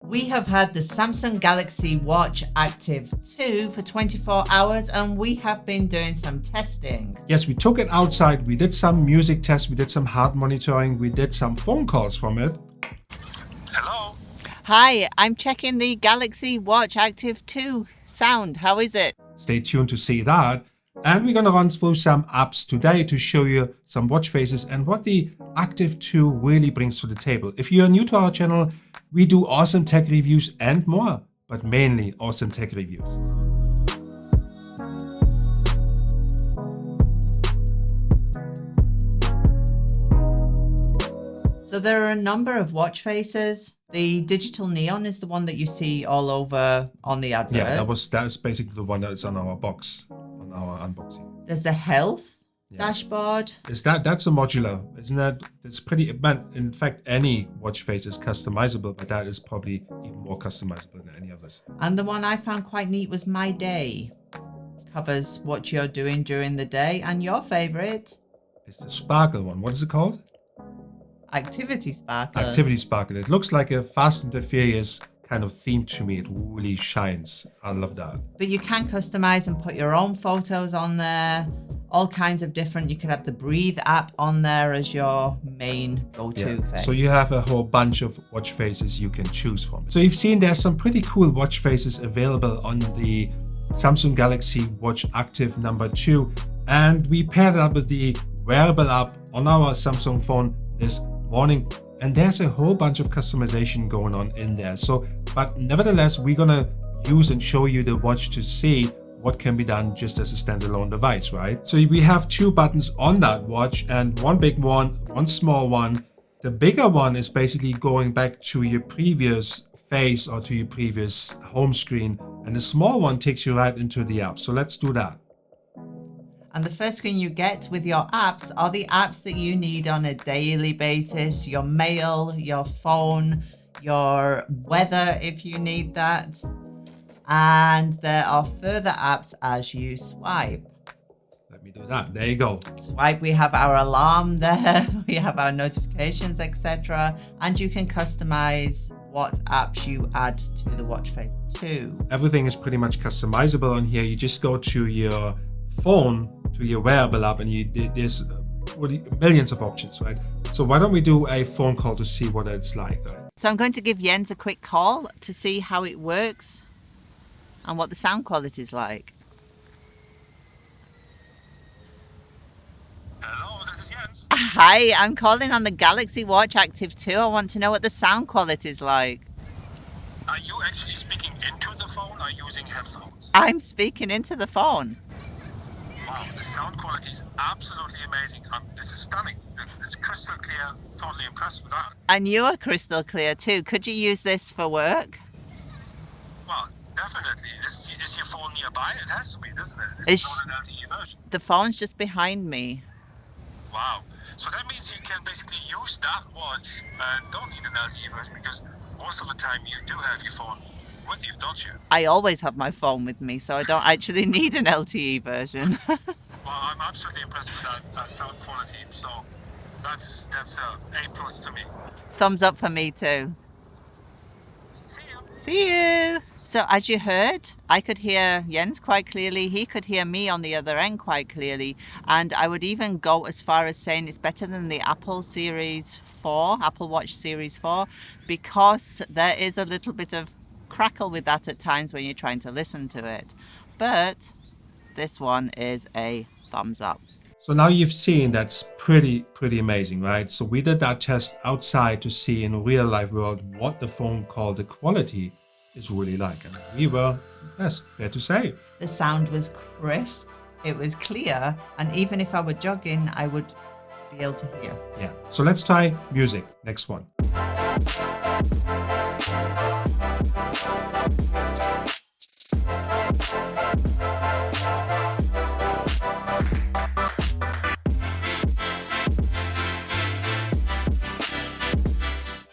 We have had the Samsung Galaxy Watch Active 2 for 24 hours and we have been doing some testing. Yes, we took it outside, we did some music tests, we did some heart monitoring, we did some phone calls from it. Hello? Hi, I'm checking the Galaxy Watch Active 2 sound. How is it? Stay tuned to see that. And we're going to run through some apps today to show you some watch faces and what the Active 2 really brings to the table. If you're new to our channel, we do awesome tech reviews and more, but mainly awesome tech reviews. So there are a number of watch faces. The digital neon is the one that you see all over on the advert. Yeah, that's basically the one that's on our box, on our unboxing. There's the health dashboard. That's a modular, isn't that? It's pretty, but in fact, any watch face is customizable, but that is probably even more customizable than any others. And the one I found quite neat was My Day. Covers what you're doing during the day. And your favorite? It's the Sparkle one. What is it called? Activity Sparkle. Activity Sparkle. It looks like a Fast and the Furious kind of theme to me. It really shines. I love that. But you can customize and put your own photos on there. All kinds of different. You could have the Breathe app on there as your main go-to face. So you have a whole bunch of watch faces you can choose from. So you've seen there's some pretty cool watch faces available on the Samsung Galaxy Watch Active number 2. And we paired it up with the wearable app on our Samsung phone this morning, and there's a whole bunch of customization going on in there. So, but nevertheless, we're gonna use and show you the watch to see what can be done just as a standalone device, right? So we have 2 buttons on that watch, and one big one, one small one. The bigger one is basically going back to your previous face or to your previous home screen, and the small one takes you right into the app. So let's do that. And the first screen you get with your apps are the apps that you need on a daily basis. Your mail, your phone, your weather if you need that. And there are further apps as you swipe. Let me do that. There you go. Swipe, we have our alarm there. We have our notifications, etc. And you can customize what apps you add to the watch face too. Everything is pretty much customizable on here. You just go to your phone, to your wearable app, and there's millions of options, right? So why don't we do a phone call to see what it's like? So I'm going to give Jens a quick call to see how it works and what the sound quality is like. Hello, this is Jens. Hi, I'm calling on the Galaxy Watch Active 2. I want to know what the sound quality is like. Are you actually speaking into the phone or using headphones? I'm speaking into the phone. Wow, the sound quality is absolutely amazing. This is stunning. It's crystal clear. Totally impressed with that. And you are crystal clear too. Could you use this for work? Well, definitely. Is your phone nearby? It has to be, doesn't it? It's not an LTE version. The phone's just behind me. Wow. So that means you can basically use that watch and don't need an LTE version, because most of the time you do have your phone with you, don't you? I always have my phone with me, so I don't actually need an LTE version. Well, I'm absolutely impressed with that sound quality. So that's a plus to me. Thumbs up for me too. See you. See you. So as you heard, I could hear Jens quite clearly. He could hear me on the other end quite clearly. And I would even go as far as saying it's better than the Apple Series 4, Apple Watch Series 4, because there is a little bit of crackle with that at times when you're trying to listen to it. But this one is a thumbs up. So now you've seen that's pretty amazing, right? So we did that test outside to see in a real life world what the phone call, the quality is really like. And we were impressed, fair to say. The sound was crisp, it was clear, and even if I were jogging, I would be able to hear. Yeah. So let's try music. Next one.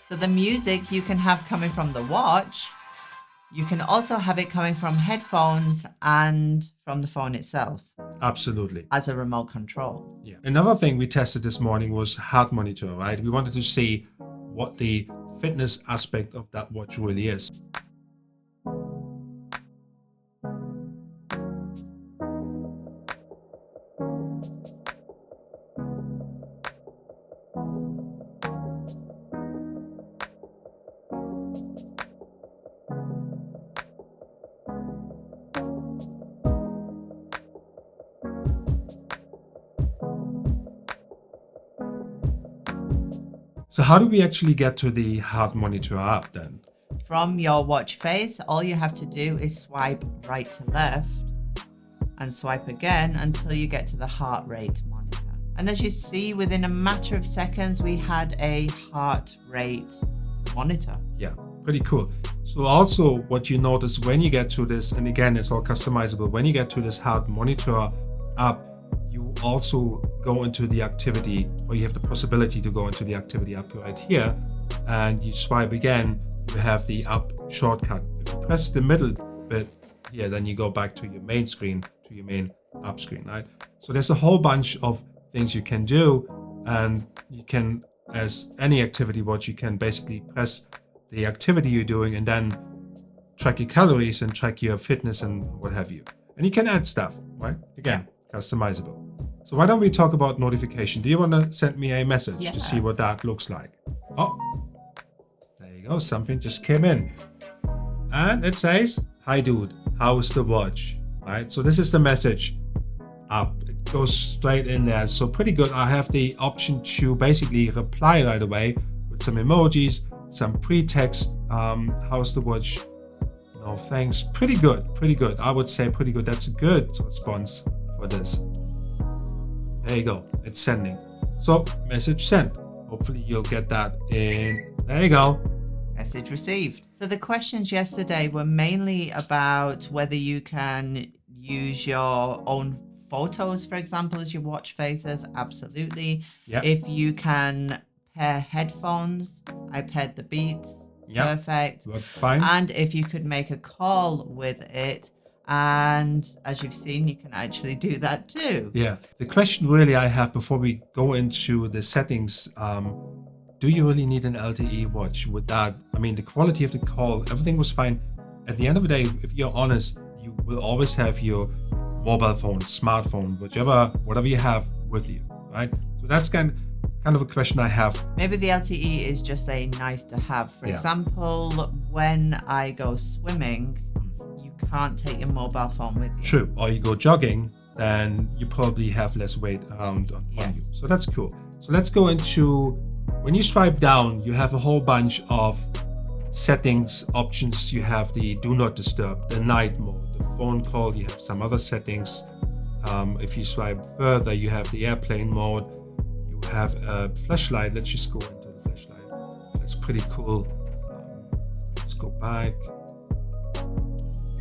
So the music you can have coming from the watch. You can also have it coming from headphones and from the phone itself Absolutely. as a remote control. Yeah. Another thing we tested this morning was heart monitor, right? We wanted to see what the fitness aspect of that watch really is. So how do we actually get to the heart monitor app then? From your watch face, all you have to do is swipe right to left and swipe again until you get to the heart rate monitor. And as you see, within a matter of seconds, we had a heart rate monitor. Yeah, pretty cool. So also what you notice when you get to this, and again, it's all customizable, when you get to this heart monitor app, you also go into the activity, or you have the possibility to go into the activity app right here, and you swipe again, you have the up shortcut. If you press the middle bit here, then you go back to your main screen, to your main app screen, right? So there's a whole bunch of things you can do, and you can, as any activity watch, you can basically press the activity you're doing and then track your calories and track your fitness and what have you. And you can add stuff, right? Again, customizable. So why don't we talk about notification? Do you want to send me a message to see what that looks like? Oh, there you go. Something just came in. And it says, "Hi dude, how's the watch?" Right? So this is the message up. It goes straight in there. So pretty good. I have the option to basically reply right away with some emojis, some pre-text. How's the watch? No thanks. Pretty good. Pretty good. I would say pretty good. That's a good response for this. There you go. It's sending. So message sent. Hopefully you'll get that in. There you go. Message received. So the questions yesterday were mainly about whether you can use your own photos, for example, as your watch faces. Absolutely. Yep. If you can pair headphones, I paired the Beats. Yep. Perfect. Worked fine. And if you could make a call with it, and as you've seen, you can actually do that too. Yeah. The question really I have before we go into the settings, do you really need an LTE watch with that? I mean, the quality of the call, everything was fine. At the end of the day, if you're honest, you will always have your mobile phone, smartphone, whatever you have with you, right? So that's kind of a question I have. Maybe the LTE is just a nice to have. For example, when I go swimming, you can't take your mobile phone with you. True. Or you go jogging, then you probably have less weight around on you. So that's cool. So let's go into, when you swipe down, you have a whole bunch of settings options. You have the do not disturb, the night mode, the phone call, you have some other settings. If you swipe further, you have the airplane mode, you have a flashlight. Let's just go into the flashlight. That's pretty cool. Let's go back.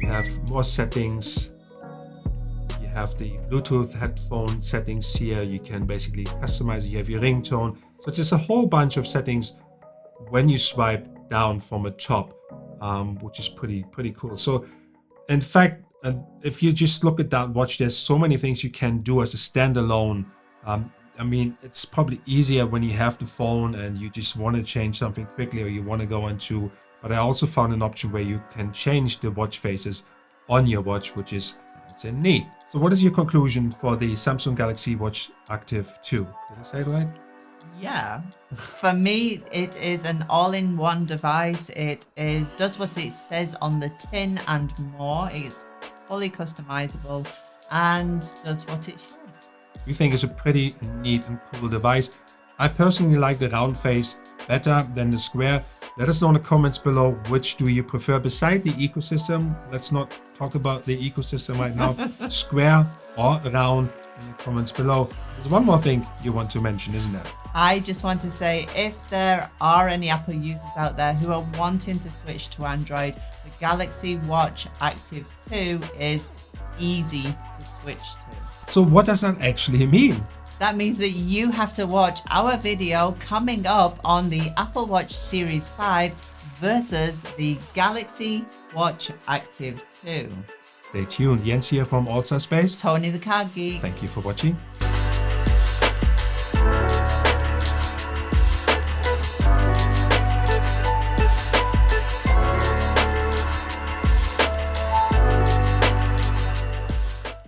You have more settings. You have the Bluetooth headphone settings here. You can basically customize it. You have your ringtone. So it's just a whole bunch of settings when you swipe down from the top, which is pretty cool. So in fact, if you just look at that watch, there's so many things you can do as a standalone. I mean, it's probably easier when you have the phone and you just want to change something quickly, or you want to go into, but I also found an option where you can change the watch faces on your watch, which is neat. So what is your conclusion for the Samsung Galaxy Watch Active 2? Did I say it right? Yeah. For me, it is an all-in-one device. It does what it says on the tin and more. It's fully customizable and does what it should. We think it's a pretty neat and cool device. I personally like the round face better than the square. Let us know in the comments below, which do you prefer beside the ecosystem. Let's not talk about the ecosystem right now. Square or round in the comments below. There's one more thing you want to mention, isn't there? I just want to say, if there are any Apple users out there who are wanting to switch to Android, the Galaxy Watch Active 2 is easy to switch to. So what does that actually mean? That means that you have to watch our video coming up on the Apple Watch Series 5 versus the Galaxy Watch Active 2. Stay tuned. Jens here from All Star Space. Tony the Card Geek. Thank you for watching.